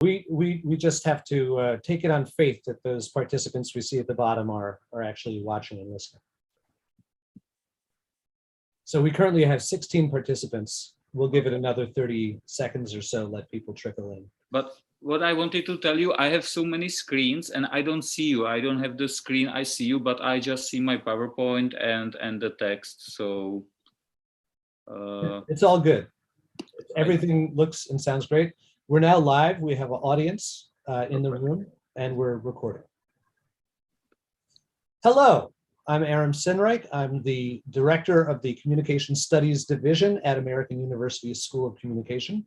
We just have to take it on faith that those participants we see at the bottom are actually watching and listening. So we currently have 16 participants. We'll give it another 30 seconds or so, let people trickle in. But what I wanted to tell you, I have so many screens and I don't see you. I don't have the screen, I see you, but I just see my PowerPoint and the text. So it's all good. Everything looks and sounds great. We're now live. We have an audience in the room and we're recording. Hello, I'm Aram Sinnreich. I'm the director of the Communication Studies Division at American University School of Communication.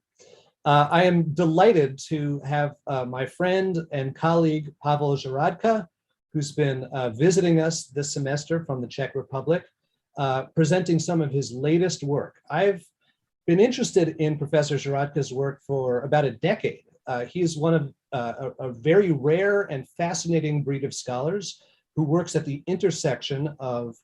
I am delighted to have my friend and colleague, Pavel Zahrádka, who's been visiting us this semester from the Czech Republic, presenting some of his latest work. I've been interested in Professor Zahrádka's work for about a decade. He is one of a very rare and fascinating breed of scholars who works at the intersection of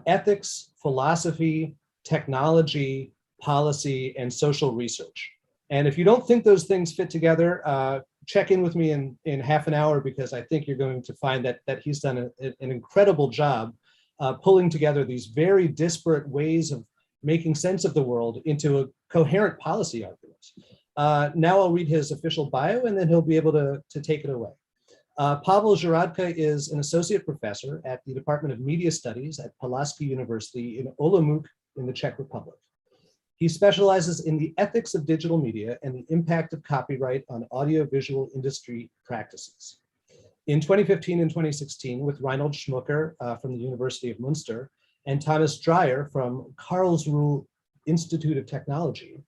ethics, philosophy, technology, policy, and social research. And if you don't think those things fit together, check in with me in half an hour, because I think you're going to find that he's done an incredible job pulling together these very disparate ways of making sense of the world into a coherent policy argument. Now I'll read his official bio and then he'll be able to take it away. Pavel Zahrádka is an associate professor at the Department of Media Studies at Pulaski University in Olomouc in the Czech Republic. He specializes in the ethics of digital media and the impact of copyright on audiovisual industry practices. In 2015 and 2016, with Reinhold Schmucker from the University of Münster and Thomas Dreyer from Karlsruhe Institute of Technology,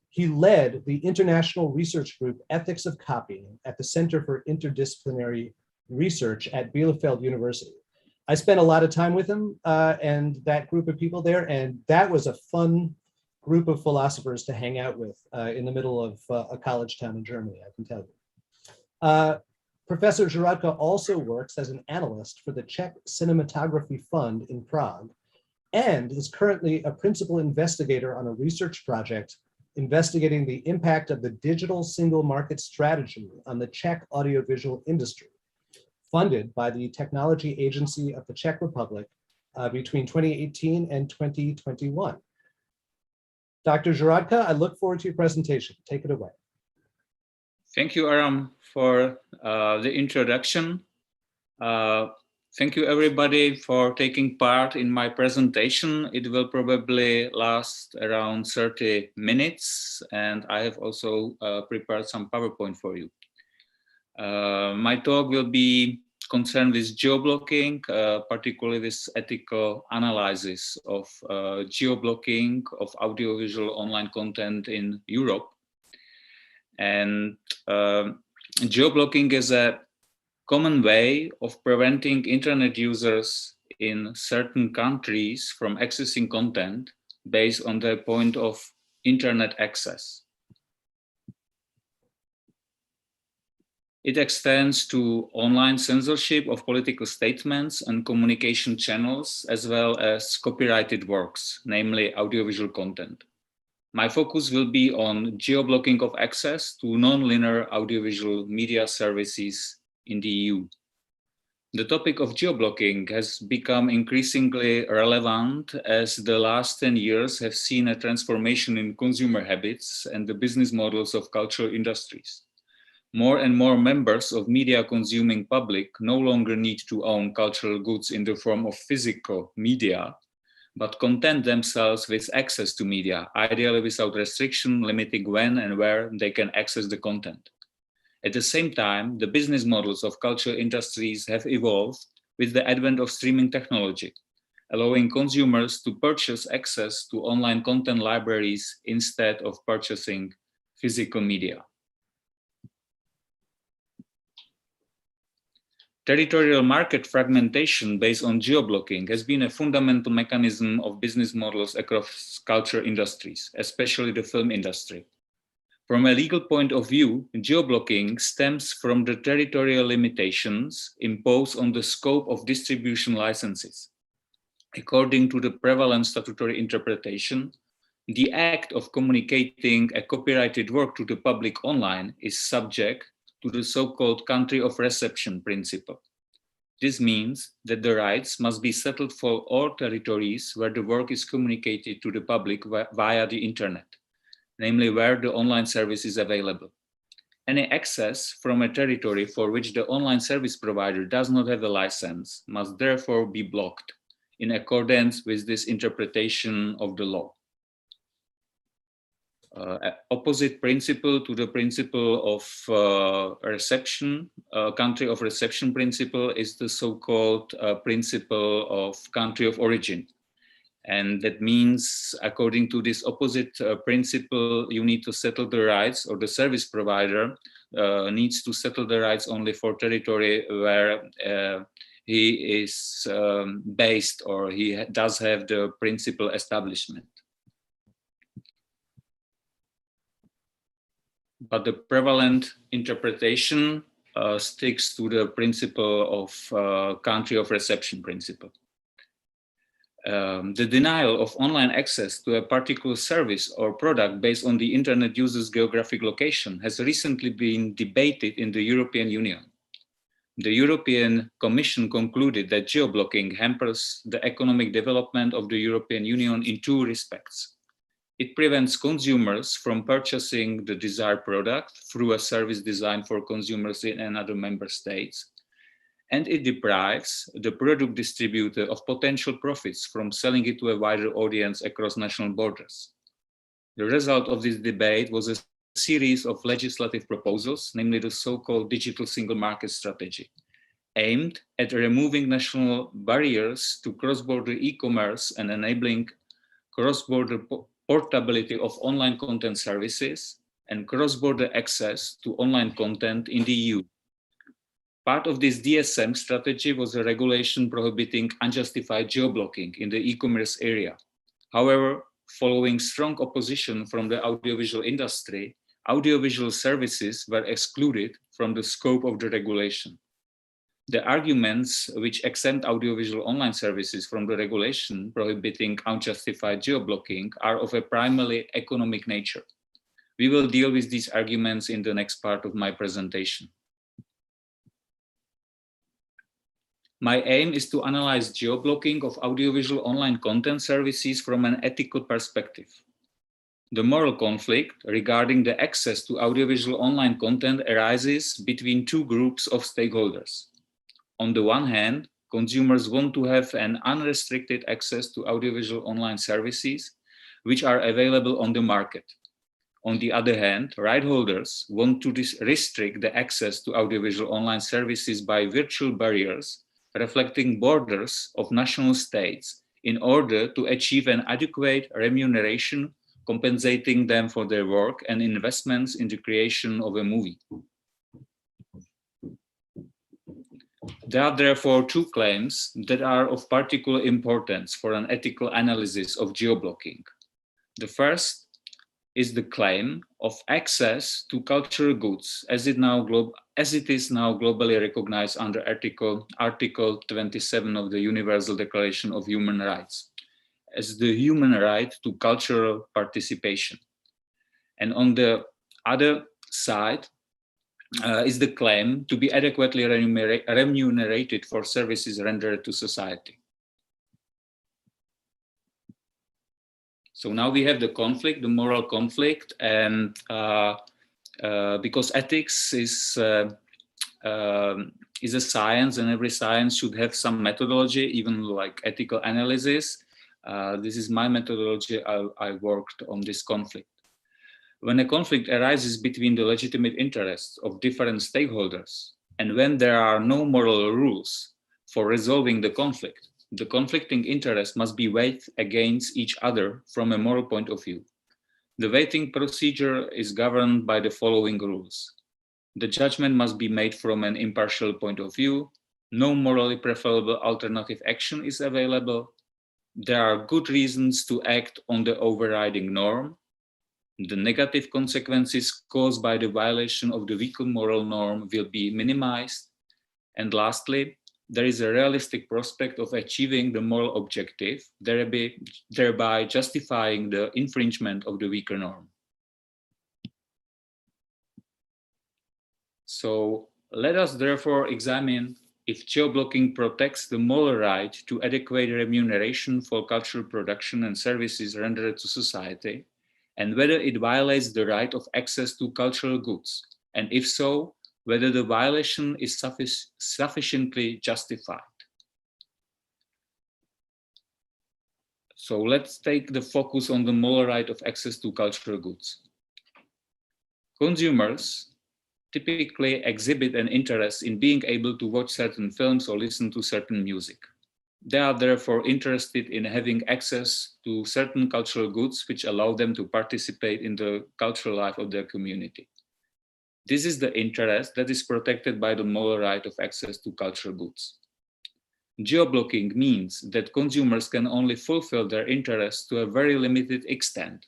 he led the international research group Ethics of Copying at the Center for Interdisciplinary Research at Bielefeld University. I spent a lot of time with him and that group of people there, and that was a fun group of philosophers to hang out with in the middle of a college town in Germany, I can tell you. Professor Zahrádka also works as an analyst for the Czech Cinematography Fund in Prague and is currently a principal investigator on a research project investigating the impact of the digital single market strategy on the Czech audiovisual industry, funded by the Technology Agency of the Czech Republic between 2018 and 2021. Dr. Zahrádka, I look forward to your presentation. Take it away. Thank you, Aram, for the introduction. Thank you, everybody, for taking part in my presentation. It will probably last around 30 minutes, and I have also prepared some PowerPoint for you. My talk will be concerned with geo-blocking, particularly with ethical analysis of geo-blocking of audiovisual online content in Europe. And geo-blocking is a common way of preventing internet users in certain countries from accessing content based on their point of internet access. It extends to online censorship of political statements and communication channels, as well as copyrighted works, namely audiovisual content. My focus will be on geo-blocking of access to non-linear audiovisual media services in the EU. The topic of geo-blocking has become increasingly relevant as the last 10 years have seen a transformation in consumer habits and the business models of cultural industries. More and more members of media consuming public no longer need to own cultural goods in the form of physical media, but content themselves with access to media, ideally without restriction limiting when and where they can access the content. At the same time, the business models of cultural industries have evolved with the advent of streaming technology, allowing consumers to purchase access to online content libraries instead of purchasing physical media. Territorial market fragmentation based on geo-blocking has been a fundamental mechanism of business models across culture industries, especially the film industry. From a legal point of view, geo-blocking stems from the territorial limitations imposed on the scope of distribution licenses. According to the prevalent statutory interpretation, The act of communicating a copyrighted work to the public online is subject to the so-called country of reception principle. This means that the rights must be settled for all territories where the work is communicated to the public via the internet, namely where the online service is available. Any access from a territory for which the online service provider does not have a license must therefore be blocked in accordance with this interpretation of the law. Opposite principle to the principle of reception, country of reception principle, is the so-called principle of country of origin. And that means, according to this opposite principle, you need to settle the rights, or the service provider needs to settle the rights only for territory where he is based, or he does have the principal establishment. But the prevalent interpretation sticks to the principle of country of reception principle. The denial of online access to a particular service or product based on the internet user's geographic location has recently been debated in the European Union. The European Commission concluded that geo-blocking hampers the economic development of the European Union in two respects. It prevents consumers from purchasing the desired product through a service designed for consumers in another member states, and it deprives the product distributor of potential profits from selling it to a wider audience across national borders. The result of this debate was a series of legislative proposals, namely the so-called digital single market strategy, aimed at removing national barriers to cross-border e-commerce and enabling cross-border portability of online content services and cross-border access to online content in the EU. Part of this DSM strategy was a regulation prohibiting unjustified geo-blocking in the e-commerce area. However, following strong opposition from the audiovisual industry, audiovisual services were excluded from the scope of the regulation. The arguments which exempt audiovisual online services from the regulation prohibiting unjustified geo-blocking are of a primarily economic nature. We will deal with these arguments in the next part of my presentation. My aim is to analyze geo-blocking of audiovisual online content services from an ethical perspective. The moral conflict regarding the access to audiovisual online content arises between two groups of stakeholders. On the one hand, consumers want to have an unrestricted access to audiovisual online services which are available on the market. On the other hand, right holders want to restrict the access to audiovisual online services by virtual barriers reflecting borders of national states in order to achieve an adequate remuneration compensating them for their work and investments in the creation of a movie. There are therefore two claims that are of particular importance for an ethical analysis of geo-blocking. The first is the claim of access to cultural goods as it is now globally recognized under Article 27 of the Universal Declaration of Human Rights as the human right to cultural participation. And on the other side, is the claim to be adequately remunerated for services rendered to society. So now we have the conflict, the moral conflict, and because ethics is a science, and every science should have some methodology, even like ethical analysis. This is my methodology. I worked on this conflict. When a conflict arises between the legitimate interests of different stakeholders, and when there are no moral rules for resolving the conflict, the conflicting interests must be weighed against each other from a moral point of view. The weighting procedure is governed by the following rules. The judgment must be made from an impartial point of view. No morally preferable alternative action is available. There are good reasons to act on the overriding norm. The negative consequences caused by the violation of the weaker moral norm will be minimized. And lastly, there is a realistic prospect of achieving the moral objective, thereby justifying the infringement of the weaker norm. So let us therefore examine if geo-blocking protects the moral right to adequate remuneration for cultural production and services rendered to society, and whether it violates the right of access to cultural goods, and if so, whether the violation is sufficiently justified. So let's take the focus on the moral right of access to cultural goods. Consumers typically exhibit an interest in being able to watch certain films or listen to certain music. They are therefore interested in having access to certain cultural goods which allow them to participate in the cultural life of their community. This is the interest that is protected by the moral right of access to cultural goods. Geo-blocking means that consumers can only fulfill their interests to a very limited extent.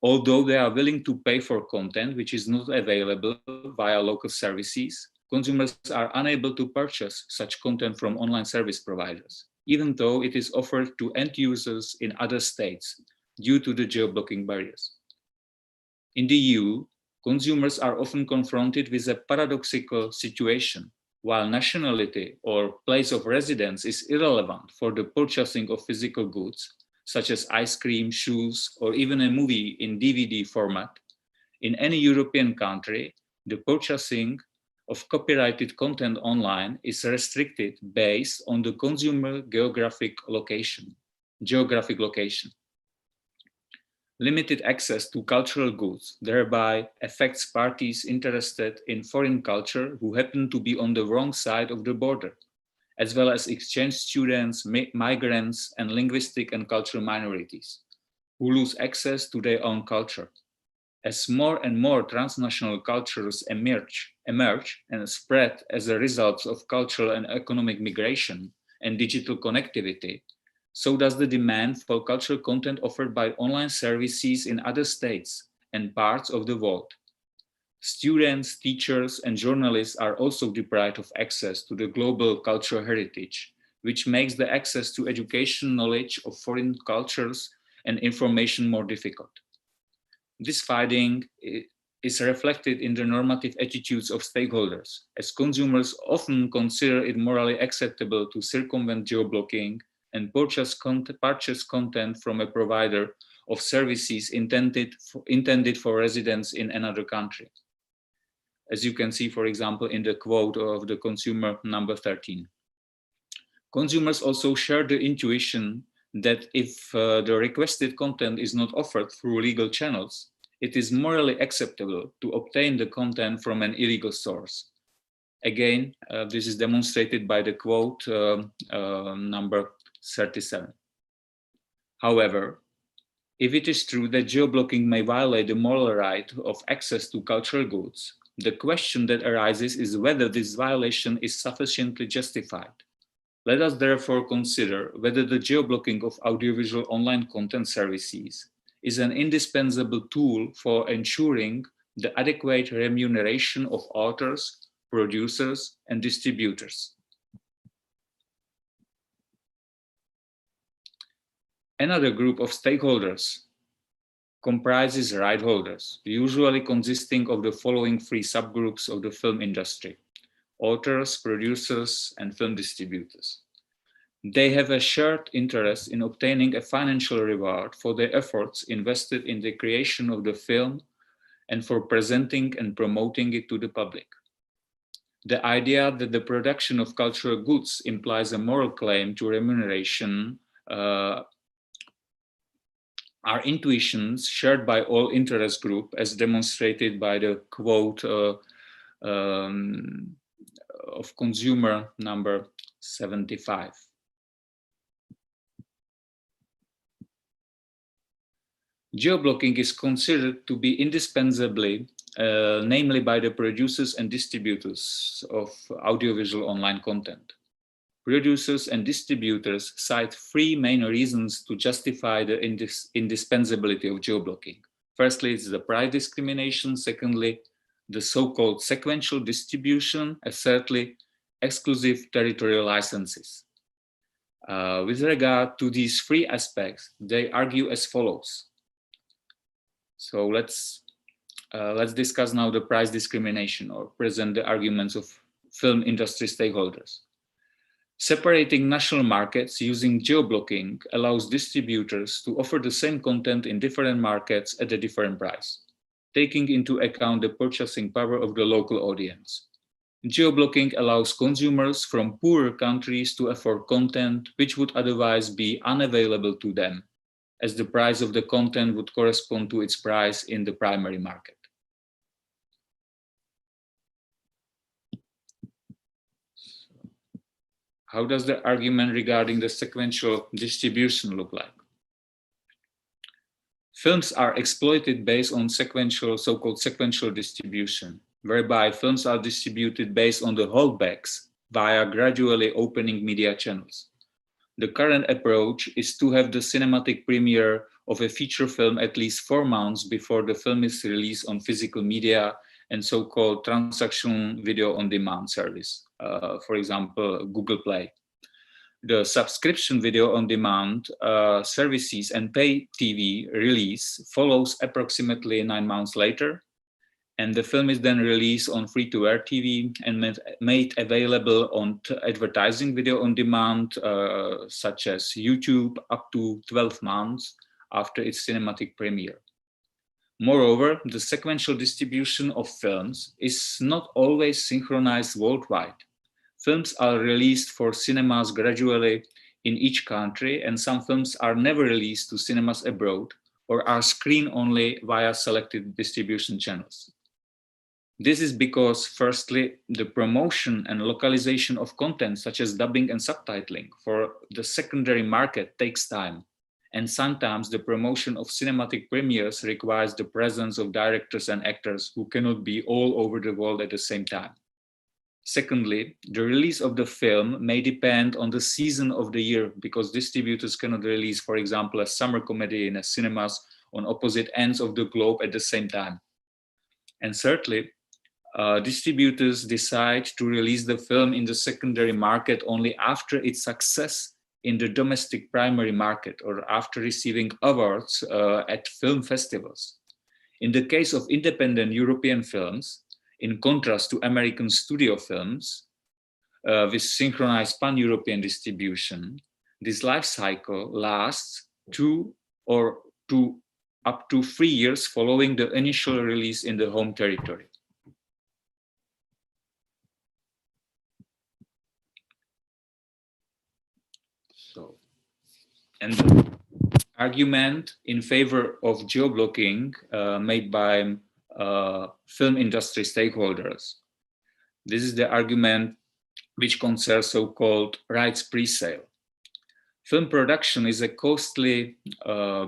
Although they are willing to pay for content which is not available via local services, consumers are unable to purchase such content from online service providers, even though it is offered to end users in other states due to the geo-blocking barriers. In the EU, consumers are often confronted with a paradoxical situation. While nationality or place of residence is irrelevant for the purchasing of physical goods, such as ice cream, shoes, or even a movie in DVD format, in any European country, the purchasing of copyrighted content online is restricted based on the consumer geographic location. Limited access to cultural goods thereby affects parties interested in foreign culture who happen to be on the wrong side of the border, as well as exchange students, migrants, and linguistic and cultural minorities who lose access to their own culture. As more and more transnational cultures emerge and spread as a result of cultural and economic migration and digital connectivity, so does the demand for cultural content offered by online services in other states and parts of the world. Students, teachers, and journalists are also deprived of access to the global cultural heritage, which makes the access to education, knowledge of foreign cultures, and information more difficult. This finding is reflected in the normative attitudes of stakeholders, as consumers often consider it morally acceptable to circumvent geo-blocking and purchase content from a provider of services intended for residents in another country. As you can see, for example, in the quote of the consumer number 13. Consumers also share the intuition that if the requested content is not offered through legal channels, it is morally acceptable to obtain the content from an illegal source. Again, this is demonstrated by the quote number 37. However, if it is true that geo-blocking may violate the moral right of access to cultural goods, the question that arises is whether this violation is sufficiently justified. Let us therefore consider whether the geo-blocking of audiovisual online content services is an indispensable tool for ensuring the adequate remuneration of authors, producers, and distributors. Another group of stakeholders comprises right holders, usually consisting of the following three subgroups of the film industry: authors, producers, and film distributors. They have a shared interest in obtaining a financial reward for their efforts invested in the creation of the film and for presenting and promoting it to the public. The idea that the production of cultural goods implies a moral claim to remuneration are intuitions shared by all interest groups, as demonstrated by the quote of consumer number 75. Geo-blocking is considered to be indispensably, namely by the producers and distributors of audiovisual online content. Producers and distributors cite three main reasons to justify the indispensability of geo-blocking. Firstly, it's the price discrimination. Secondly, the so-called sequential distribution. And thirdly, exclusive territorial licenses. With regard to these three aspects, they argue as follows. So let's discuss now the price discrimination, or present the arguments of film industry stakeholders. Separating national markets using geo-blocking allows distributors to offer the same content in different markets at a different price, taking into account the purchasing power of the local audience. Geo-blocking allows consumers from poorer countries to afford content which would otherwise be unavailable to them, as the price of the content would correspond to its price in the primary market. How does the argument regarding the sequential distribution look like? Films are exploited based on so-called sequential distribution, whereby films are distributed based on the holdbacks via gradually opening media channels. The current approach is to have the cinematic premiere of a feature film at least 4 months before the film is released on physical media and so-called transaction video on demand service, for example, Google Play. The subscription video on demand services and pay TV release follows approximately 9 months later, and the film is then released on free-to-air TV and made available on advertising video on demand, such as YouTube, up to 12 months after its cinematic premiere. Moreover, the sequential distribution of films is not always synchronized worldwide. Films are released for cinemas gradually in each country, and some films are never released to cinemas abroad or are screened only via selected distribution channels. This is because, firstly, the promotion and localization of content such as dubbing and subtitling for the secondary market takes time, and sometimes the promotion of cinematic premieres requires the presence of directors and actors who cannot be all over the world at the same time. Secondly, the release of the film may depend on the season of the year, because distributors cannot release, for example, a summer comedy in a cinemas on opposite ends of the globe at the same time. And thirdly, distributors decide to release the film in the secondary market only after its success in the domestic primary market or after receiving awards at film festivals. In the case of independent European films, in contrast to American studio films with synchronized pan-European distribution, this life cycle lasts up to 3 years following the initial release in the home territory. And the argument in favor of geo-blocking made by film industry stakeholders. This is the argument which concerns so-called rights pre-sale. Film production is a costly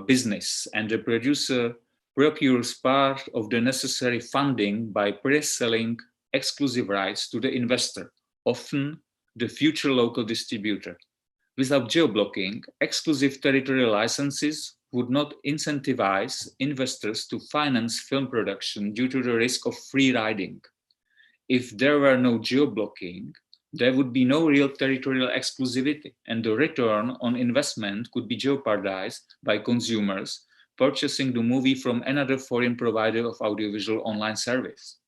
business, and the producer procures part of the necessary funding by pre-selling exclusive rights to the investor, often the future local distributor. Without geo-blocking, exclusive territorial licenses would not incentivize investors to finance film production due to the risk of free riding. If there were no geo-blocking, there would be no real territorial exclusivity, and the return on investment could be jeopardized by consumers purchasing the movie from another foreign provider of audiovisual online service.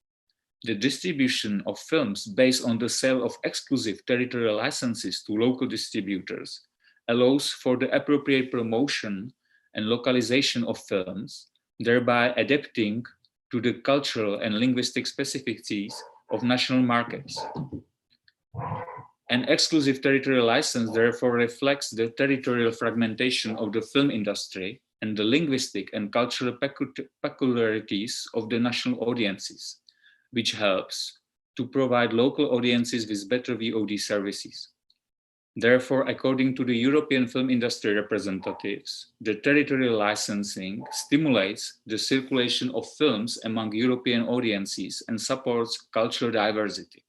The distribution of films based on the sale of exclusive territorial licenses to local distributors allows for the appropriate promotion and localization of films, thereby adapting to the cultural and linguistic specificities of national markets. An exclusive territorial license therefore reflects the territorial fragmentation of the film industry and the linguistic and cultural peculiarities of the national audiences, which helps to provide local audiences with better VOD services. Therefore, according to the European film industry representatives, the territorial licensing stimulates the circulation of films among European audiences and supports cultural diversity.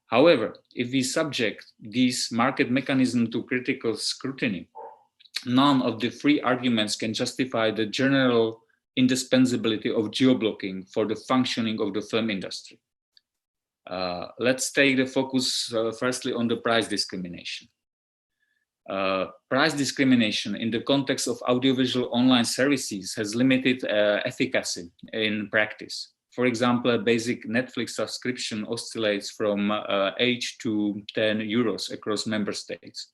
However, if we subject these market mechanisms to critical scrutiny, none of the three arguments can justify the general indispensability of geo-blocking for the functioning of the film industry. Let's take the focus firstly on the price discrimination. Price discrimination in the context of audiovisual online services has limited efficacy in practice. For example, a basic Netflix subscription oscillates from 8 to 10 euros across member states.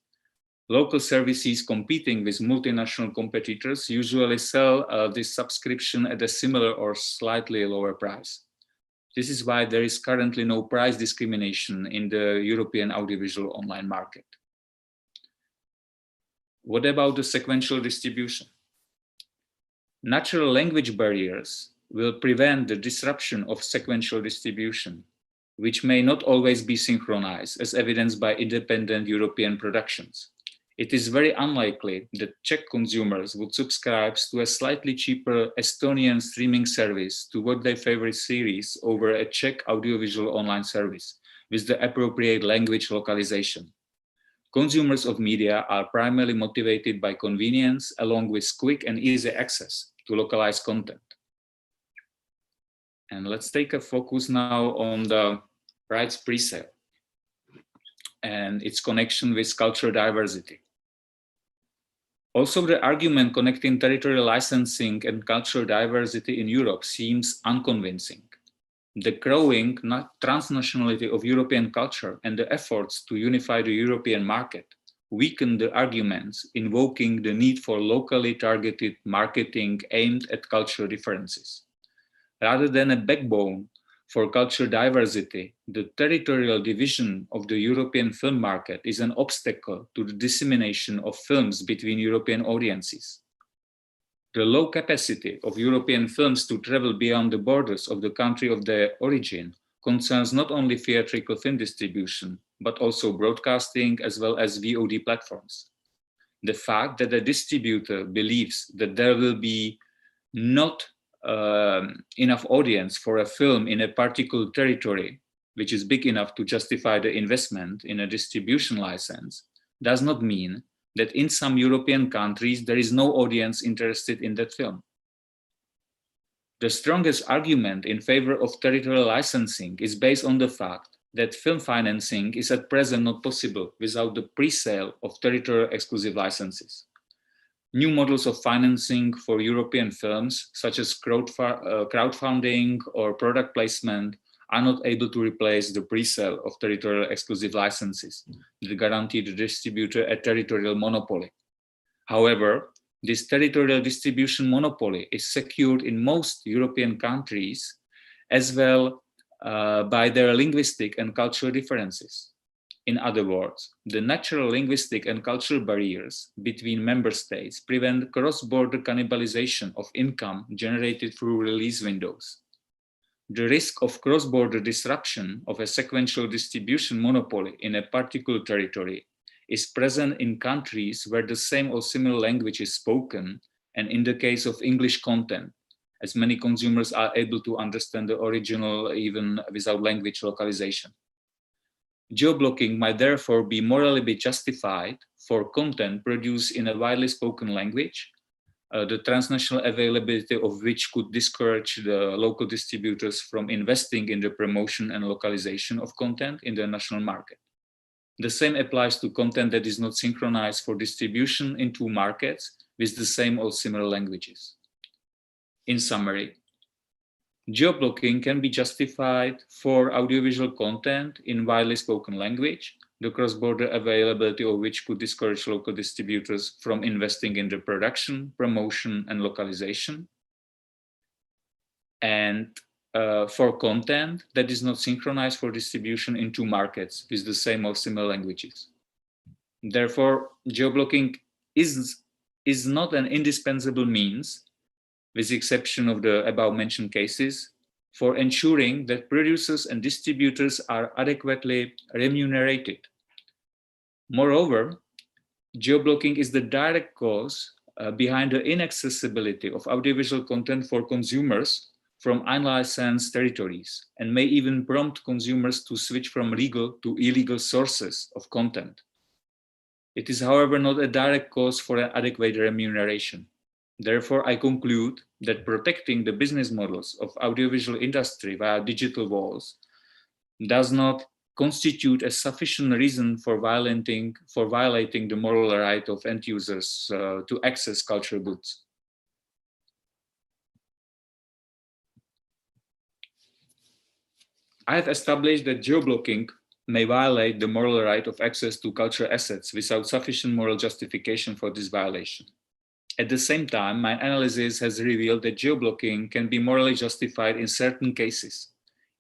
Local services competing with multinational competitors usually sell this subscription at a similar or slightly lower price. This is why there is currently no price discrimination in the European audiovisual online market. What about the sequential distribution? Natural language barriers will prevent the disruption of sequential distribution, which may not always be synchronized, as evidenced by independent European productions. It is very unlikely that Czech consumers would subscribe to a slightly cheaper Estonian streaming service to watch their favorite series over a Czech audiovisual online service with the appropriate language localization. Consumers of media are primarily motivated by convenience, along with quick and easy access to localized content. And let's take a focus now on the rights presale and its connection with cultural diversity. Also, the argument connecting territorial licensing and cultural diversity in Europe seems unconvincing. The growing transnationality of European culture and the efforts to unify the European market weaken the arguments invoking the need for locally targeted marketing aimed at cultural differences. Rather than a backbone for cultural diversity, the territorial division of the European film market is an obstacle to the dissemination of films between European audiences. The low capacity of European films to travel beyond the borders of the country of their origin concerns not only theatrical film distribution, but also broadcasting as well as VOD platforms. The fact that a distributor believes that there will be not enough audience for a film in a particular territory, which is big enough to justify the investment in a distribution license, does not mean that in some European countries there is no audience interested in that film. The strongest argument in favor of territorial licensing is based on the fact that film financing is at present not possible without the pre-sale of territorial exclusive licenses. New models of financing for European films, such as crowdfunding or product placement, are not able to replace the pre-sale of territorial exclusive licenses that guarantee the distributor a territorial monopoly. However, this territorial distribution monopoly is secured in most European countries as well by their linguistic and cultural differences. In other words, the natural linguistic and cultural barriers between member states prevent cross-border cannibalization of income generated through release windows. The risk of cross-border disruption of a sequential distribution monopoly in a particular territory is present in countries where the same or similar language is spoken, and in the case of English content, as many consumers are able to understand the original even without language localization. Geoblocking might therefore be morally justified for content produced in a widely spoken language, the transnational availability of which could discourage the local distributors from investing in the promotion and localization of content in the national market. The same applies to content that is not synchronized for distribution in two markets with the same or similar languages. In summary, geoblocking can be justified for audiovisual content in widely spoken language, the cross-border availability of which could discourage local distributors from investing in the production, promotion, and localization. And for content that is not synchronized for distribution in two markets with the same or similar languages. Therefore, geoblocking is not an indispensable means, with the exception of the above-mentioned cases, for ensuring that producers and distributors are adequately remunerated. Moreover, geoblocking is the direct cause behind the inaccessibility of audiovisual content for consumers from unlicensed territories, and may even prompt consumers to switch from legal to illegal sources of content. It is, however, not a direct cause for an adequate remuneration. Therefore, I conclude that protecting the business models of audiovisual industry via digital walls does not constitute a sufficient reason for violating the moral right of end users to access cultural goods. I have established that geo-blocking may violate the moral right of access to cultural assets without sufficient moral justification for this violation. At the same time, my analysis has revealed that geo-blocking can be morally justified in certain cases.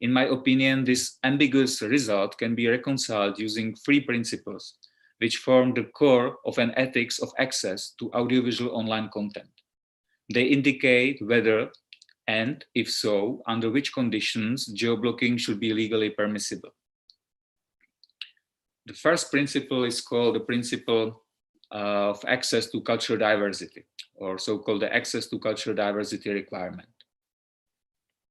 In my opinion, this ambiguous result can be reconciled using three principles, which form the core of an ethics of access to audiovisual online content. They indicate whether, and if so, under which conditions geo-blocking should be legally permissible. The first principle is called the principle of access to cultural diversity, or so-called the access to cultural diversity requirement.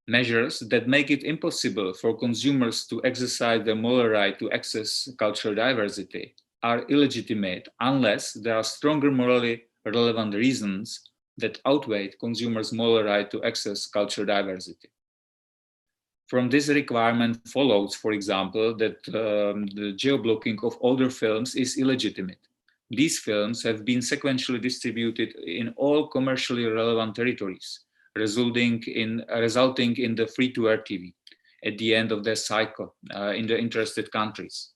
Measures that make it impossible for consumers to exercise their moral right to access cultural diversity are illegitimate unless there are stronger morally relevant reasons that outweigh consumers' moral right to access cultural diversity. From this requirement follows, for example, that the geo-blocking of older films is illegitimate. These films have been sequentially distributed in all commercially relevant territories, resulting in the free-to-air TV at the end of their cycle in the interested countries,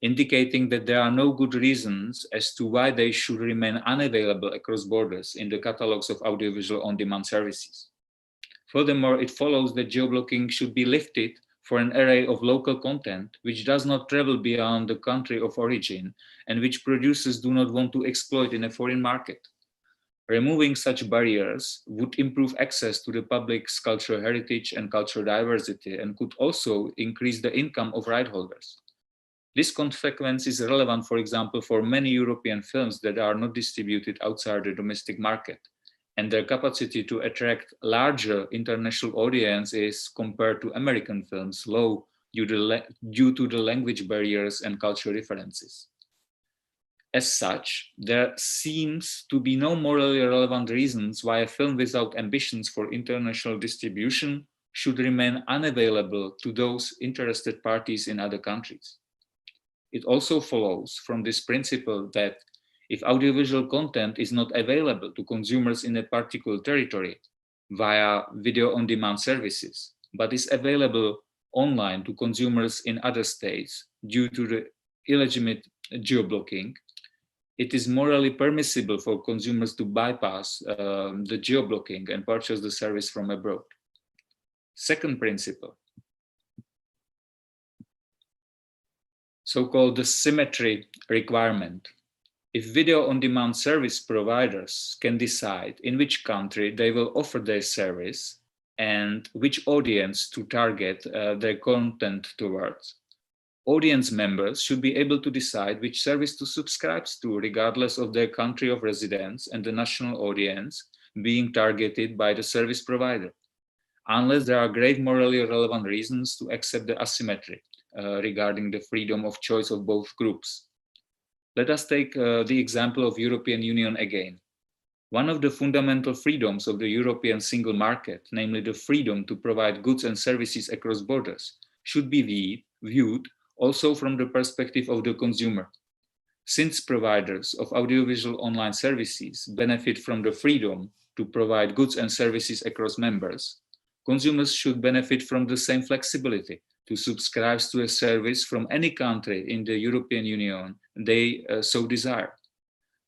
indicating that there are no good reasons as to why they should remain unavailable across borders in the catalogs of audiovisual on-demand services. Furthermore, it follows that geo-blocking should be lifted for an array of local content which does not travel beyond the country of origin and which producers do not want to exploit in a foreign market. Removing such barriers would improve access to the public's cultural heritage and cultural diversity and could also increase the income of right holders. This consequence is relevant, for example, for many European films that are not distributed outside the domestic market, and their capacity to attract larger international audiences compared to American films low due to the language barriers and cultural differences. As such, there seems to be no morally relevant reasons why a film without ambitions for international distribution should remain unavailable to those interested parties in other countries. It also follows from this principle that if audiovisual content is not available to consumers in a particular territory via video on-demand services, but is available online to consumers in other states due to the illegitimate geo-blocking, it is morally permissible for consumers to bypass the geo-blocking and purchase the service from abroad. Second principle, so-called the symmetry requirement. If video on-demand service providers can decide in which country they will offer their service and which audience to target their content towards, audience members should be able to decide which service to subscribe to regardless of their country of residence and the national audience being targeted by the service provider, unless there are great morally relevant reasons to accept the asymmetry regarding the freedom of choice of both groups. Let us take the example of European Union again. One of the fundamental freedoms of the European single market, namely the freedom to provide goods and services across borders, should be viewed also from the perspective of the consumer. Since providers of audiovisual online services benefit from the freedom to provide goods and services across members, consumers should benefit from the same flexibility to subscribe to a service from any country in the European Union they so desire.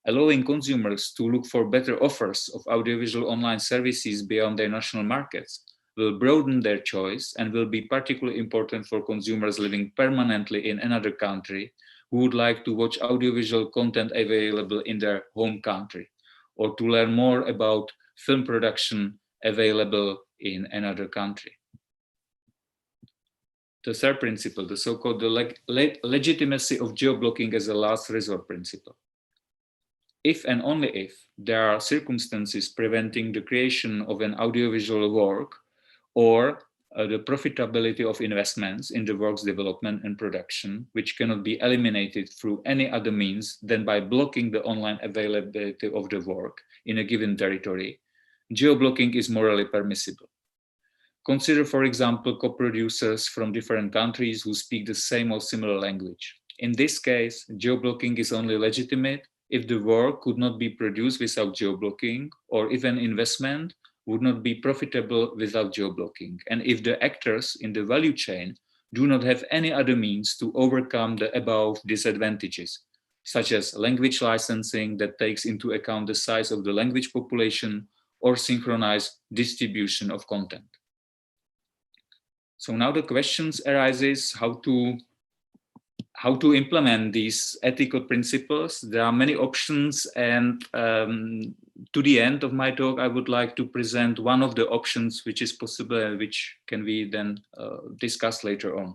Allowing consumers to look for better offers of audiovisual online services beyond their national markets will broaden their choice and will be particularly important for consumers living permanently in another country who would like to watch audiovisual content available in their home country, or to learn more about film production available in another country. The third principle, the so-called legitimacy of geo-blocking as a last resort principle. If and only if there are circumstances preventing the creation of an audiovisual work or the profitability of investments in the work's development and production, which cannot be eliminated through any other means than by blocking the online availability of the work in a given territory, geo-blocking is morally permissible. Consider, for example, co-producers from different countries who speak the same or similar language. In this case, geo-blocking is only legitimate if the work could not be produced without geo-blocking, or if an investment would not be profitable without geo-blocking, and if the actors in the value chain do not have any other means to overcome the above disadvantages, such as language licensing that takes into account the size of the language population or synchronized distribution of content. So now the questions arises how to implement these ethical principles. There are many options, and to the end of my talk, I would like to present one of the options which is possible and which can be then discussed later on.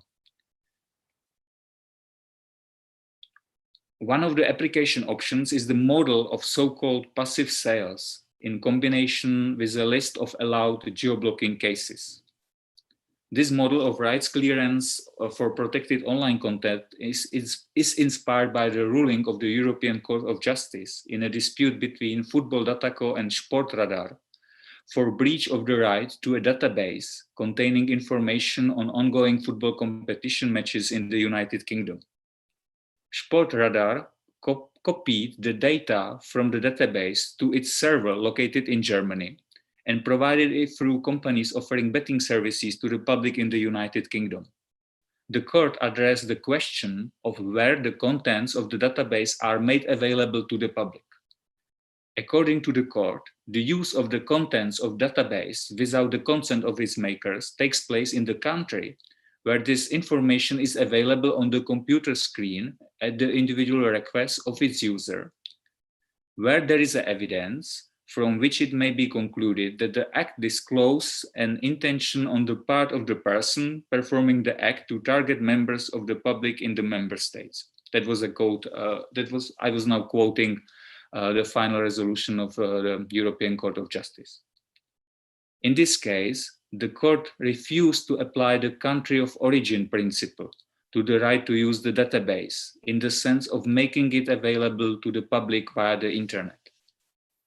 One of the application options is the model of so-called passive sales in combination with a list of allowed geo-blocking cases. This model of rights clearance for protected online content is inspired by the ruling of the European Court of Justice in a dispute between Football Dataco and Sportradar for breach of the right to a database containing information on ongoing football competition matches in the United Kingdom. Sportradar copied the data from the database to its server located in Germany and provided it through companies offering betting services to the public in the United Kingdom. The court addressed the question of where the contents of the database are made available to the public. According to the court, the use of the contents of database without the consent of its makers takes place in the country where this information is available on the computer screen at the individual request of its user, where there is evidence from which it may be concluded that the act discloses an intention on the part of the person performing the act to target members of the public in the member states. That was a quote. I was now quoting the final resolution of the European Court of Justice. In this case, the court refused to apply the country of origin principle to the right to use the database in the sense of making it available to the public via the internet.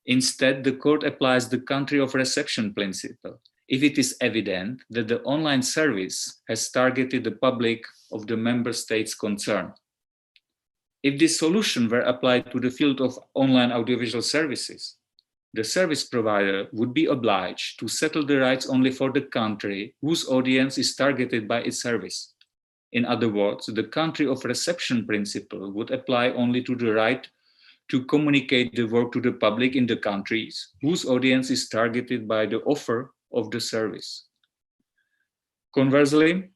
Instead, the court applies the country of reception principle if it is evident that the online service has targeted the public of the member states concerned. If this solution were applied to the field of online audiovisual services, the service provider would be obliged to settle the rights only for the country whose audience is targeted by its service. In other words, the country of reception principle would apply only to the right to communicate the work to the public in the countries whose audience is targeted by the offer of the service. Conversely,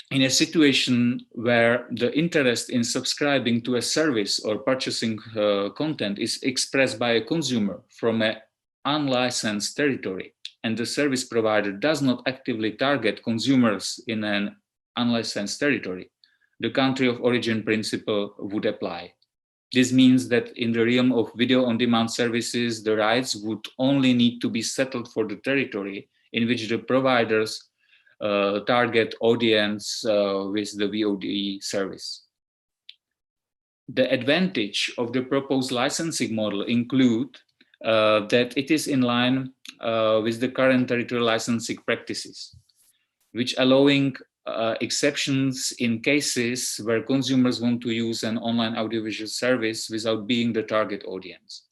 in a situation where the interest in subscribing to a service or purchasing content is expressed by a consumer from an unlicensed territory, and the service provider does not actively target consumers in an unlicensed territory, the country of origin principle would apply. This means that in the realm of video-on-demand services, the rights would only need to be settled for the territory in which the providers target audience with the VOD service. The advantage of the proposed licensing model include that it is in line with the current territorial licensing practices, which allowing exceptions in cases where consumers want to use an online audiovisual service without being the target audience.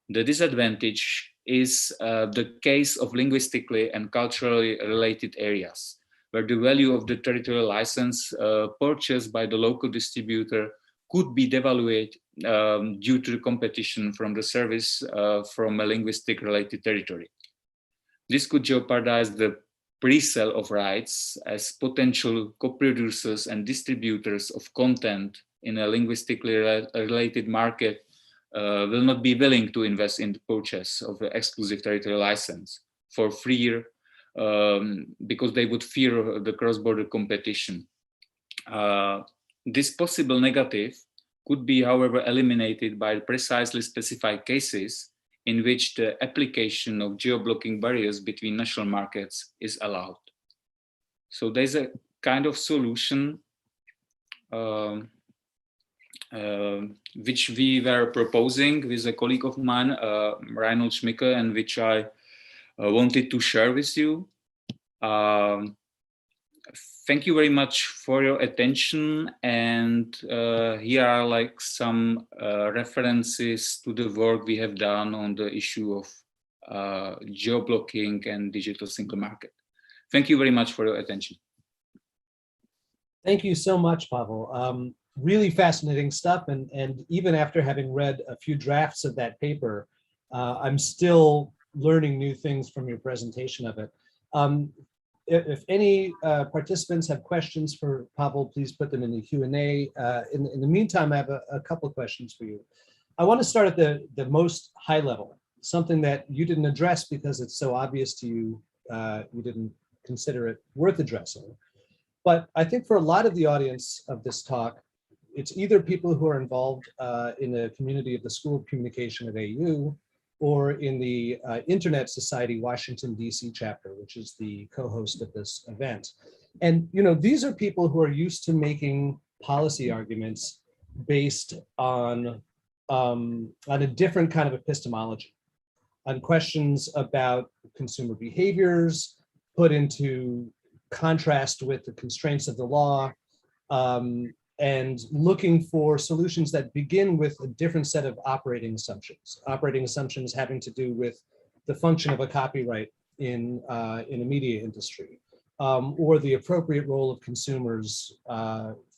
The disadvantage is the case of linguistically and culturally related areas, where the value of the territorial license purchased by the local distributor could be devalued due to the competition from the service from a linguistic related territory. This could jeopardize the pre-sale of rights, as potential co-producers and distributors of content in a linguistically related market will not be willing to invest in the purchase of the exclusive territorial license for fear, because they would fear the cross-border competition. This possible negative could be, however, eliminated by precisely specified cases in which the application of geo-blocking barriers between national markets is allowed. So there's a kind of solution which we were proposing with a colleague of mine, Reinhold Schmicke, and which I wanted to share with you. Um, Thank you very much for your attention. And here are like some references to the work we have done on the issue of geo-blocking and digital single market. Thank you very much for your attention. Thank you so much, Pavel. Really fascinating stuff. And even after having read a few drafts of that paper, I'm still learning new things from your presentation of it. If any participants have questions for Pavel, please put them in the Q&A. In the meantime, I have a couple of questions for you. I want to start at the most high level, something that you didn't address because it's so obvious to you, you didn't consider it worth addressing. But I think for a lot of the audience of this talk, it's either people who are involved in the community of the School of Communication at AU, or in the Internet Society Washington, D.C. chapter, which is the co-host of this event. And these are people who are used to making policy arguments based on a different kind of epistemology, on questions about consumer behaviors put into contrast with the constraints of the law, and looking for solutions that begin with a different set of operating assumptions having to do with the function of a copyright in a media industry, or the appropriate role of consumers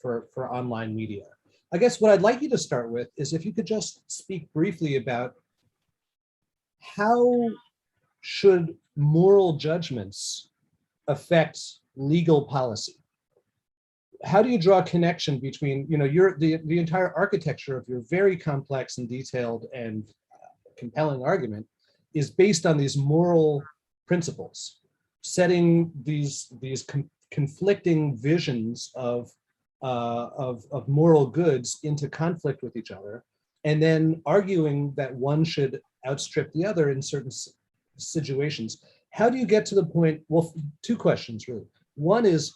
for online media. I guess what I'd like you to start with is if you could just speak briefly about how should moral judgments affect legal policy? How do you draw a connection between, the entire architecture of your very complex and detailed and compelling argument is based on these moral principles, setting these conflicting visions of moral goods into conflict with each other, and then arguing that one should outstrip the other in certain situations. How do you get to the point? Well, two questions really. One is,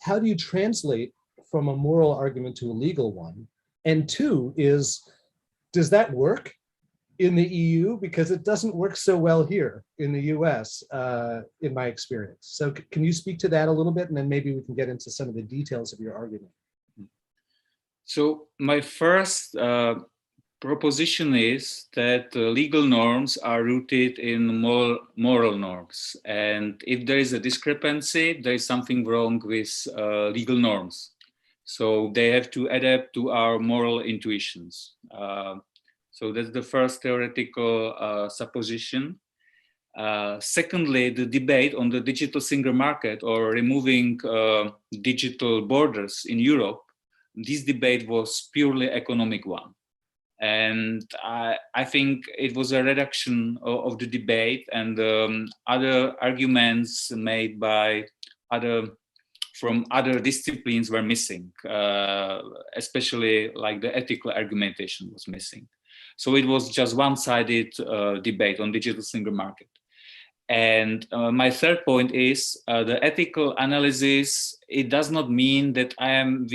how do you translate from a moral argument to a legal one? And two is, does that work in the EU? Because it doesn't work so well here in the US, in my experience. So can you speak to that a little bit? And then maybe we can get into some of the details of your argument. So my first proposition is that legal norms are rooted in moral norms. And if there is a discrepancy, there is something wrong with legal norms. So they have to adapt to our moral intuitions. So that's the first theoretical supposition. Secondly, the debate on the digital single market or removing digital borders in Europe, this debate was purely economic one. And I think it was a reduction of the debate, and other arguments made by from other disciplines were missing, especially like the ethical argumentation was missing. So it was just one-sided debate on digital single market. And my third point is the ethical analysis. It does not mean that I am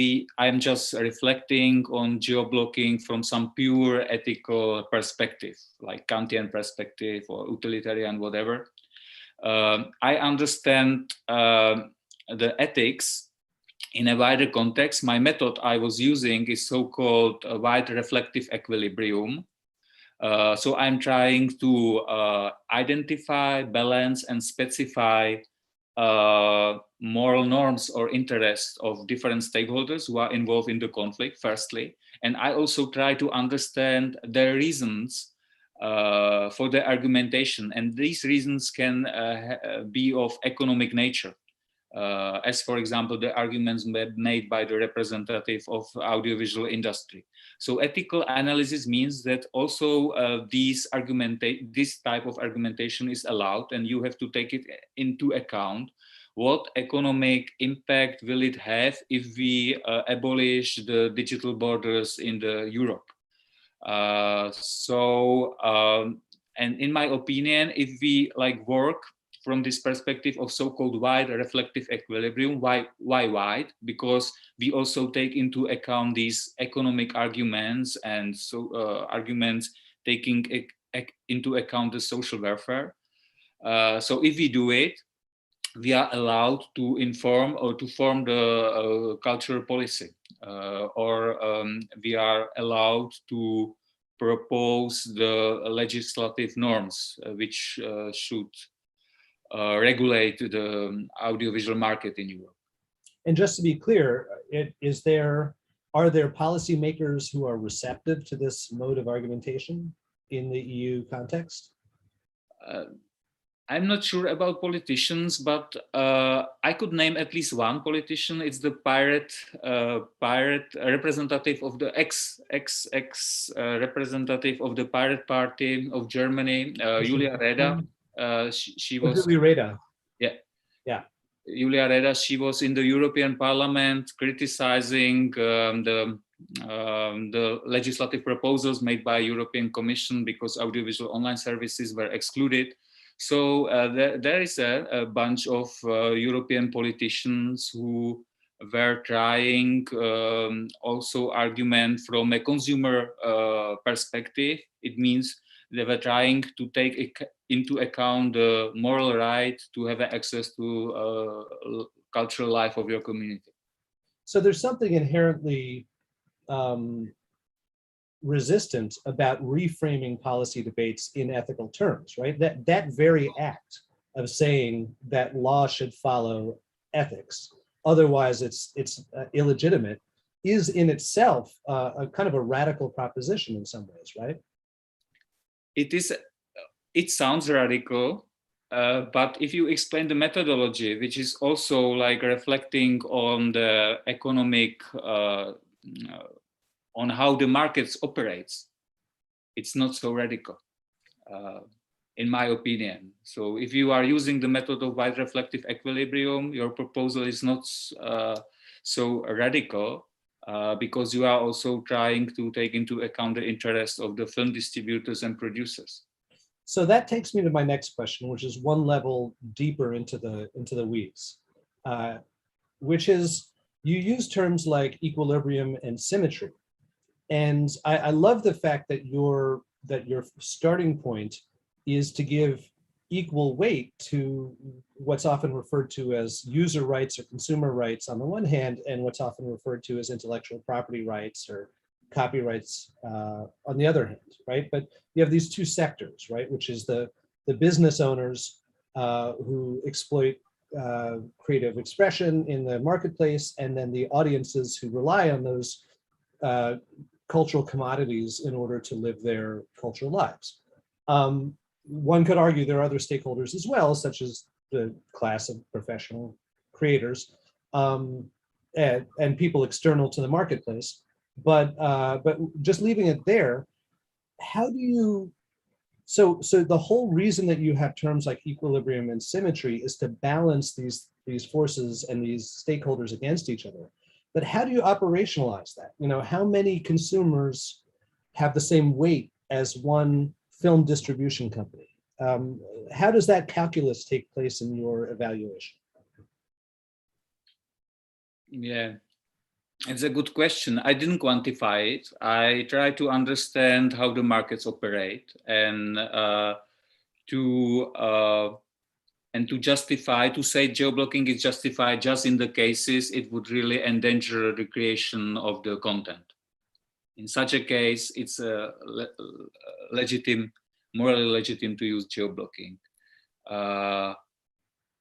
just reflecting on geo-blocking from some pure ethical perspective, like Kantian perspective or utilitarian, whatever. I understand the ethics in a wider context. My method I was using is so-called wide reflective equilibrium. So I'm trying to identify, balance, and specify moral norms or interests of different stakeholders who are involved in the conflict, firstly. And I also try to understand their reasons for their argumentation. And these reasons can be of economic nature. As for example, the arguments made by the representative of audiovisual industry. So ethical analysis means that also this type of argumentation is allowed, and you have to take it into account. What economic impact will it have if we abolish the digital borders in the Europe? And in my opinion, if we work from this perspective of so-called wide reflective equilibrium. Why wide? Because we also take into account these economic arguments and arguments taking into account the social welfare. So if we do it, we are allowed to inform or to form the cultural policy, or we are allowed to propose the legislative norms which should regulate the audiovisual market in Europe. And just to be clear, are there policymakers who are receptive to this mode of argumentation in the EU context? I'm not sure about politicians, but I could name at least one politician. It's the pirate representative of the ex representative of the Pirate Party of Germany, Julia Reda. She was Julia Reda. Yeah. Julia Reda. She was in the European Parliament criticizing the legislative proposals made by European Commission because audiovisual online services were excluded. So there is a bunch of European politicians who were trying also argument from a consumer perspective. It means they were trying to take into account the moral right to have access to cultural life of your community. So there's something inherently resistant about reframing policy debates in ethical terms, right? That very act of saying that law should follow ethics, otherwise it's illegitimate, is in itself a kind of a radical proposition in some ways, right? It sounds radical, but if you explain the methodology, which is also like reflecting on the economic on how the markets operates, it's not so radical, in my opinion. So if you are using the method of wide reflective equilibrium, your proposal is not so radical, because you are also trying to take into account the interests of the film distributors and producers. So that takes me to my next question, which is one level deeper into the weeds, which is you use terms like equilibrium and symmetry. And I love the fact that your starting point is to give equal weight to what's often referred to as user rights or consumer rights on the one hand, and what's often referred to as intellectual property rights or copyrights on the other hand, right? But you have these two sectors, right? Which is the business owners who exploit creative expression in the marketplace, and then the audiences who rely on those cultural commodities in order to live their cultural lives. One could argue there are other stakeholders as well, such as the class of professional creators and people external to the marketplace. But just leaving it there, how do you? So the whole reason that you have terms like equilibrium and symmetry is to balance these forces and these stakeholders against each other. But how do you operationalize that? You know, how many consumers have the same weight as one film distribution company? How does that calculus take place in your evaluation? Yeah, it's a good question. I didn't quantify it. I try to understand how the markets operate and to justify, to say geoblocking is justified just in the cases it would really endanger the creation of the content. In such a case, it's morally legitimate to use geoblocking.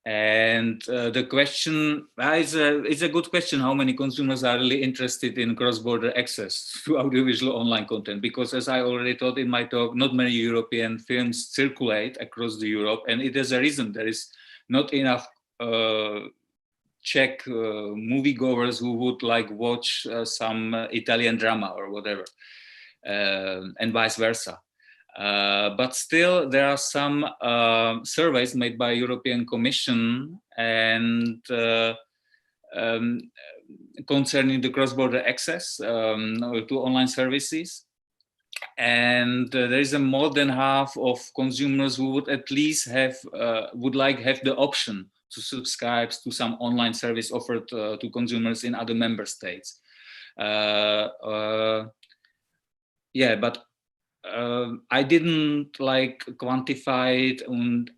The question it's a good question, how many consumers are really interested in cross-border access to audiovisual online content, because as I already thought in my talk, not many European films circulate across the Europe, and it is a reason there is not enough Czech moviegoers who would like watch some Italian drama or whatever, and vice versa. But still, there are some surveys made by European Commission and concerning the cross-border access to online services. And there is a more than half of consumers who would at least have the option to subscribe to some online service offered to consumers in other member states. Yeah, but I didn't like quantify it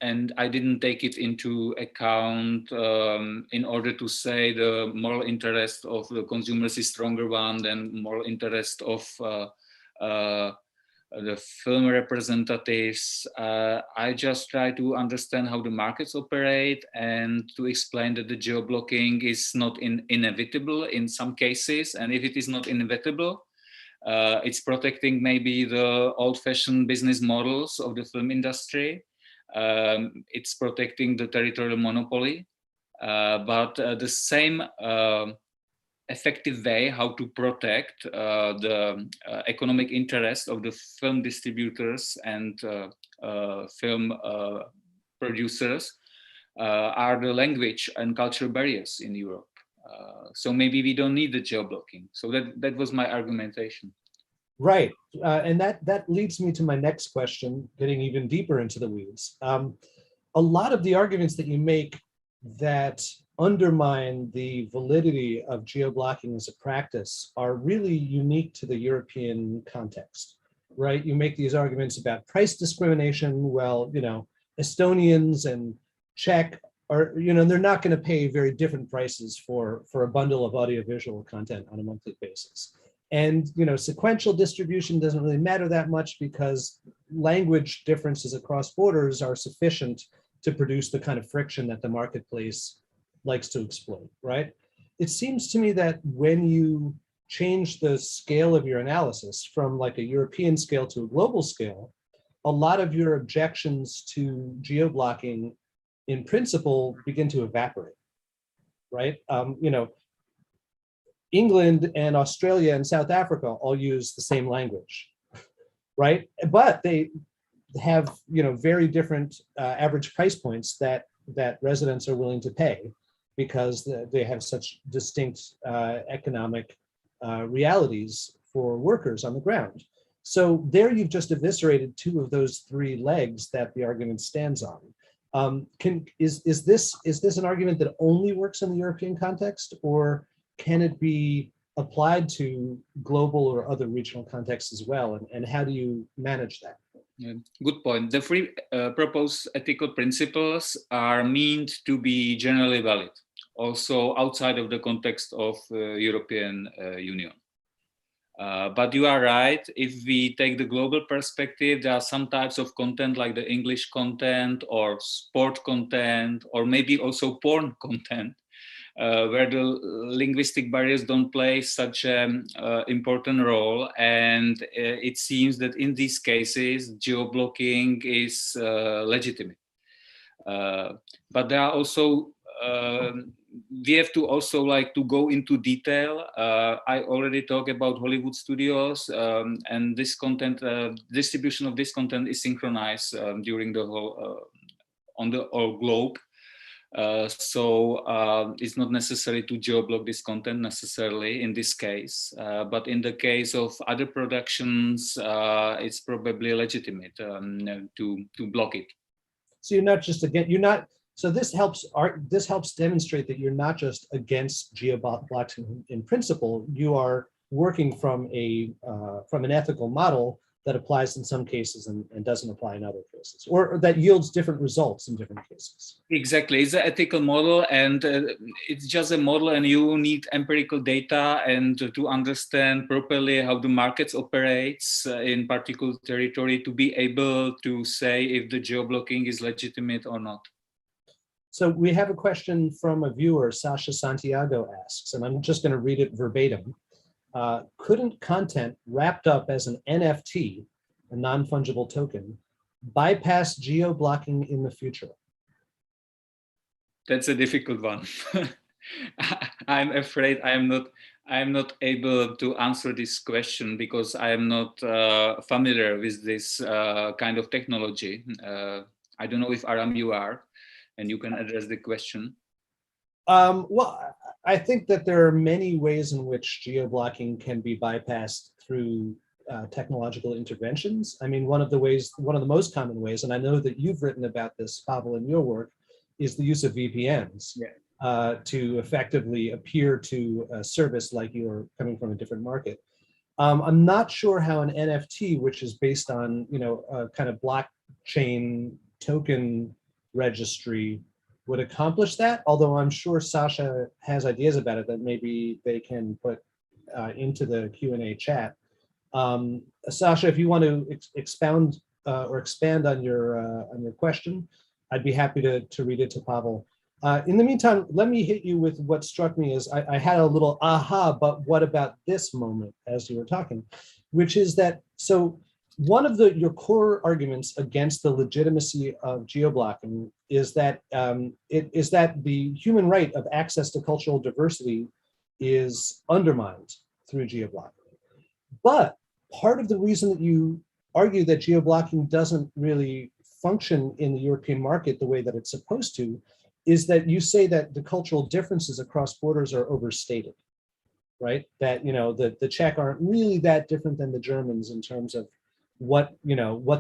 and I didn't take it into account in order to say the moral interest of the consumers is stronger one than moral interest of the film representatives. I just try to understand how the markets operate and to explain that the geo-blocking is not inevitable in some cases, and if it is not inevitable, it's protecting maybe the old-fashioned business models of the film industry. It's protecting the territorial monopoly, but the same effective way how to protect the economic interest of the film distributors and film producers are the language and cultural barriers in Europe. So maybe we don't need the geo-blocking. So that was my argumentation. Right. And that leads me to my next question, getting even deeper into the weeds. A lot of the arguments that you make that undermine the validity of geo-blocking as a practice are really unique to the European context, right? You make these arguments about price discrimination. Well, you know, Estonians and Czech are, you know, they're not going to pay very different prices for a bundle of audiovisual content on a monthly basis. And, you know, sequential distribution doesn't really matter that much because language differences across borders are sufficient to produce the kind of friction that the marketplace likes to exploit, right? It seems to me that when you change the scale of your analysis from like a European scale to a global scale, a lot of your objections to geo-blocking in principle begin to evaporate, right? You know, England and Australia and South Africa all use the same language, right? But they have, you know, very different average price points that residents are willing to pay because they have such distinct economic realities for workers on the ground. So there you've just eviscerated two of those three legs that the argument stands on. Is this an argument that only works in the European context, or can it be applied to global or other regional contexts as well? And how do you manage that? Yeah, good point. The three proposed ethical principles are meant to be generally valid, also outside of the context of European Union. But you are right, if we take the global perspective, there are some types of content like the English content or sport content, or maybe also porn content, where the linguistic barriers don't play such an important role. And it seems that in these cases, geo-blocking is legitimate. But there are also, we have to also like to go into detail. I already talked about Hollywood studios, and this content, distribution of this content is synchronized during the whole, on the whole globe. So it's not necessary to geo-block this content necessarily in this case, but in the case of other productions, it's probably legitimate to block it. So you're not just so this helps demonstrate that you're not just against geo-blocking in principle. You are working from an ethical model that applies in some cases and doesn't apply in other cases, or that yields different results in different cases. Exactly, it's an ethical model, and it's just a model, and you need empirical data and to understand properly how the markets operates in particular territory to be able to say if the geo-blocking is legitimate or not. So we have a question from a viewer, Sasha Santiago asks, and I'm just going to read it verbatim. Couldn't content wrapped up as an NFT, a non-fungible token, bypass geo-blocking in the future? That's a difficult one. I'm afraid I'm not able to answer this question because I am not familiar with this kind of technology. I don't know if Aram you are, and you can address the question. Well, I think that there are many ways in which geo-blocking can be bypassed through technological interventions. I mean, one of the most common ways, and I know that you've written about this, Pavel, in your work, is the use of VPNs to effectively appear to a service like you're coming from a different market. I'm not sure how an NFT, which is based on, a kind of blockchain token registry, would accomplish that. Although I'm sure Sasha has ideas about it that maybe they can put into the Q&A chat. Sasha, if you want to expound or expand on your question, I'd be happy to read it to Pavel. In the meantime, let me hit you with what struck me as I had a little aha, but what about this moment as you were talking, which is that, so one of your core arguments against the legitimacy of geo-blocking is that the human right of access to cultural diversity is undermined through geo-blocking. But part of the reason that you argue that geo-blocking doesn't really function in the European market the way that it's supposed to is that you say that the cultural differences across borders are overstated, right? That, the Czech aren't really that different than the Germans in terms of what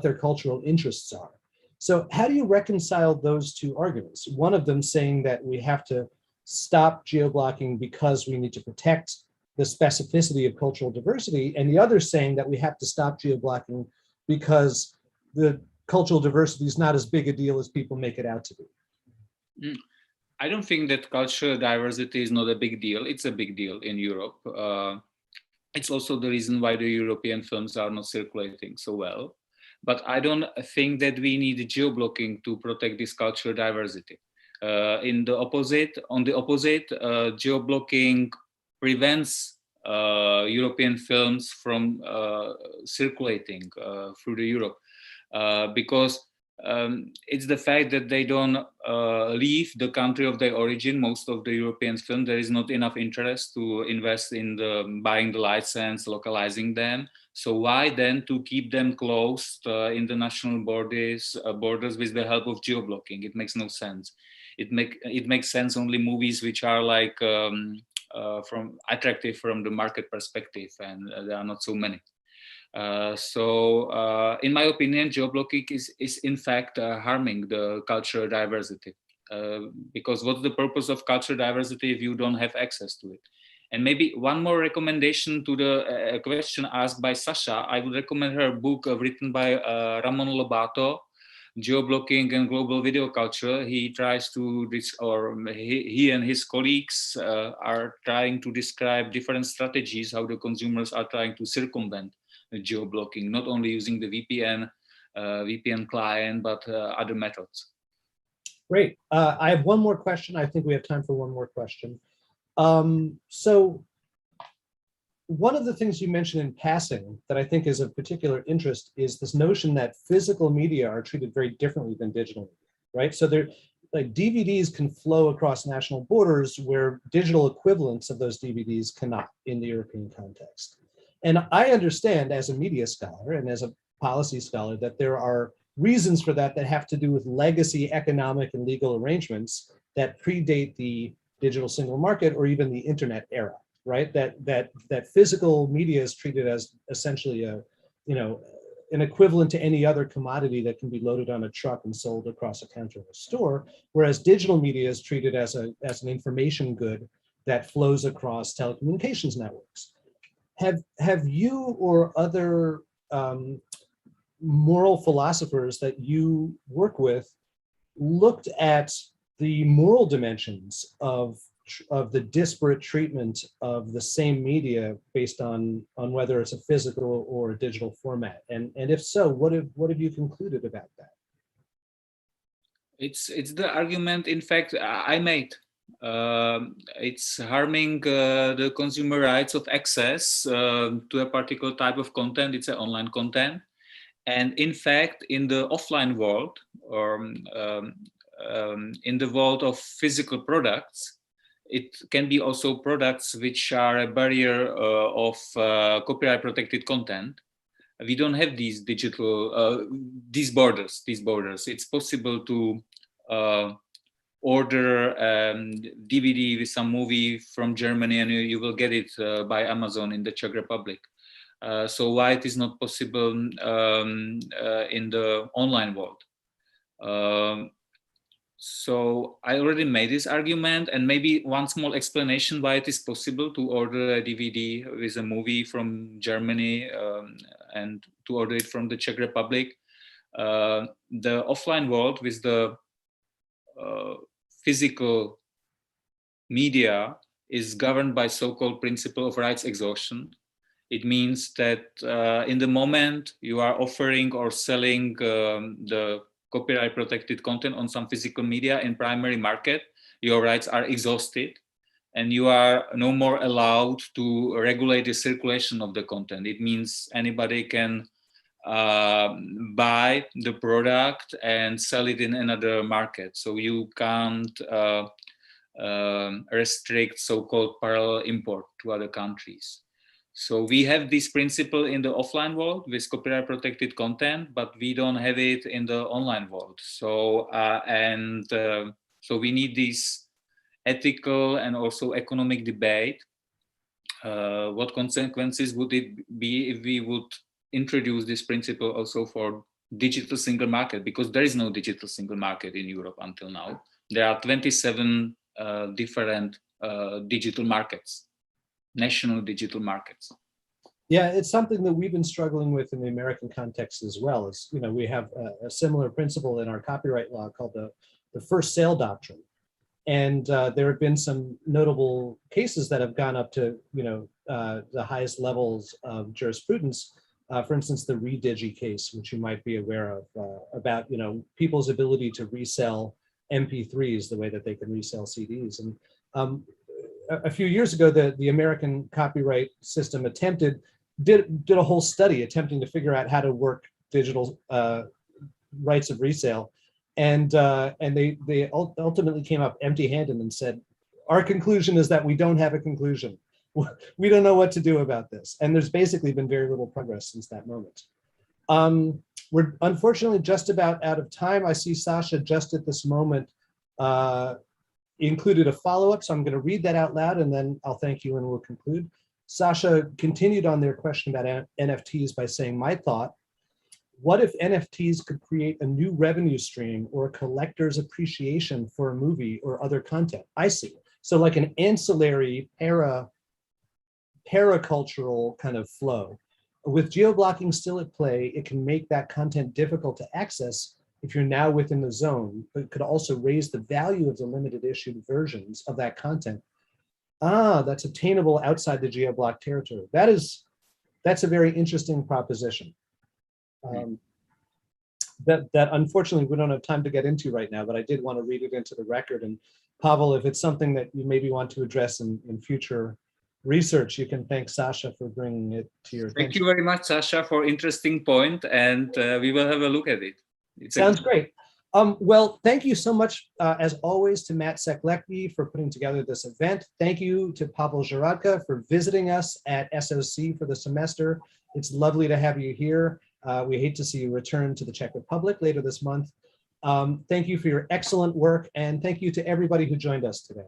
their cultural interests are. So how do you reconcile those two arguments? One of them saying that we have to stop geo-blocking because we need to protect the specificity of cultural diversity, and the other saying that we have to stop geo-blocking because the cultural diversity is not as big a deal as people make it out to be. I don't think that cultural diversity is not a big deal. It's a big deal in Europe. It's also the reason why the European films are not circulating so well. But I don't think that we need geo-blocking to protect this cultural diversity. On the opposite, geo-blocking prevents European films from circulating through the Europe because it's the fact that they don't leave the country of their origin. Most of the European films, there is not enough interest to invest in buying the license, localizing them. So why then to keep them closed in the national borders with the help of geo-blocking? It makes no sense. It makes sense only movies which are like attractive from the market perspective, and there are not so many. So in my opinion, geo-blocking is in fact harming the cultural diversity, because what's the purpose of cultural diversity if you don't have access to it? And maybe one more recommendation to the question asked by Sasha. I would recommend her book written by Ramon Lobato, Geo-blocking and Global Video Culture. He tries to, he and his colleagues are trying to describe different strategies, how the consumers are trying to circumvent geo-blocking, not only using the VPN client, but other methods. Great. I have one more question. I think we have time for one more question. So one of the things you mentioned in passing that I think is of particular interest is this notion that physical media are treated very differently than digital media, right? So they're like DVDs can flow across national borders where digital equivalents of those DVDs cannot in the European context. And I understand as a media scholar and as a policy scholar that there are reasons for that have to do with legacy economic and legal arrangements that predate the digital single market or even the internet era, right? That physical media is treated as essentially an equivalent to any other commodity that can be loaded on a truck and sold across a counter in a store, whereas digital media is treated as an information good that flows across telecommunications networks. Have you or other moral philosophers that you work with looked at the moral dimensions of the disparate treatment of the same media based on whether it's a physical or a digital format? And if so, what have you concluded about that? It's the argument, in fact, I made. It's harming the consumer rights of access to a particular type of content. It's an online content. And in fact, in the offline world, or in the world of physical products, it can be also products which are a barrier of copyright protected content. We don't have these digital, these borders. It's possible to order DVD with some movie from Germany and you will get it by Amazon in the Czech Republic. So why it is not possible in the online world? So I already made this argument, and maybe one small explanation why it is possible to order a DVD with a movie from Germany and to order it from the Czech Republic. The offline world with the physical media is governed by so-called principle of rights exhaustion. It means that in the moment you are offering or selling the copyright protected content on some physical media in primary market, your rights are exhausted and you are no more allowed to regulate the circulation of the content. It means anybody can buy the product and sell it in another market. So you can't restrict so-called parallel import to other countries. So we have this principle in the offline world with copyright protected content, but we don't have it in the online world. So so we need this ethical and also economic debate. What consequences would it be if we would introduce this principle also for digital single market? Because there is no digital single market in Europe until now. There are 27 different digital markets. National digital markets. Yeah, it's something that we've been struggling with in the American context as well. It's, you know, we have a similar principle in our copyright law called the first sale doctrine. And there have been some notable cases that have gone up to, you know, the highest levels of jurisprudence. For instance, the Redigi case, which you might be aware of, about, you know, people's ability to resell MP3s the way that they can resell CDs. And a few years ago, the American copyright system did a whole study attempting to figure out how to work digital rights of resale, and they ultimately came up empty-handed and said, our conclusion is that we don't have a conclusion. We don't know what to do about this. And there's basically been very little progress since that moment. We're unfortunately just about out of time. I see Sasha just at this moment included a follow-up, so I'm going to read that out loud and then I'll thank you and we'll conclude. Sasha continued on their question about NFTs by saying, my thought, what if NFTs could create a new revenue stream or a collector's appreciation for a movie or other content? I see. So like an ancillary paracultural kind of flow. With geo-blocking still at play, it can make that content difficult to access if you're now within the zone, but it could also raise the value of the limited issued versions of that content. That's obtainable outside the geo-block territory. That's a very interesting proposition. That unfortunately we don't have time to get into right now, but I did want to read it into the record. And Pavel, if it's something that you maybe want to address in future research, you can thank Sasha for bringing it to your attention. Thank you very much, Sasha, for interesting point, and we will have a look at it. Sounds great. Well, thank you so much, as always, to Matt Seklecki for putting together this event. Thank you to Pavel Zahrádka for visiting us at SOC for the semester. It's lovely to have you here. We hate to see you return to the Czech Republic later this month. Thank you for your excellent work, and thank you to everybody who joined us today.